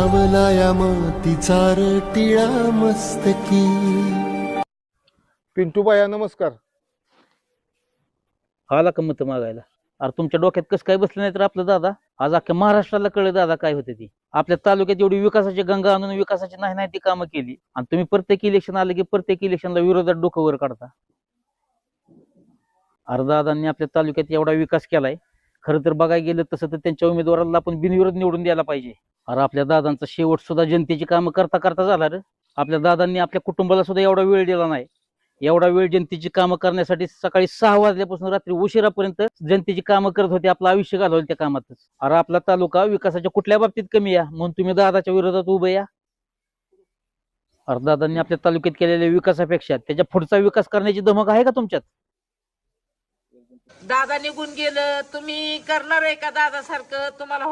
सावला या मातीचा रटिळा मस्तकी. पिंटू बाया नमस्कार. आला का मत मागायला? अरे तुमच्या डोक्यात कसं काय बसलं नाही तर आपलं दादा आज अख्ख्या महाराष्ट्राला कळलं दादा काय होते ती. आपल्या तालुक्यात एवढी विकासाची गंगा आणून विकासाची नाही ती कामं केली आणि तुम्ही प्रत्येक इलेक्शन आलं की प्रत्येक इलेक्शनला विरोधात डोकं वर काढता. अरे दादांनी आपल्या तालुक्यात एवढा विकास केलाय. खरं तर बघायला गेलं तसं तर त्यांच्या उमेदवाराला आपण बिनविरोध निवडून द्यायला पाहिजे. अरे आपल्या दादांचा शेवट सुद्धा जनतेची कामं करता करता झाला रे. आपल्या दादांनी आपल्या कुटुंबाला सुद्धा एवढा वेळ दिला नाही. एवढा वेळ जनतेची कामं करण्यासाठी सकाळी 6 वाजल्यापासून रात्री उशिरापर्यंत जनतेची कामं करत होते. आपलं आयुष्य घालवलं त्या कामातच. अरे आपला तालुका विकासाच्या कुठल्या बाबतीत कमी या म्हणून तुम्ही दादाच्या विरोधात उभे या. अरे दादांनी आपल्या तालुक्यात केलेल्या विकासापेक्षा त्याच्या पुढचा विकास करण्याची धमक आहे का तुमच्यात? दादा निघून गेलं, तुम्ही करणार आहे का दादा सारखं? तुम्हाला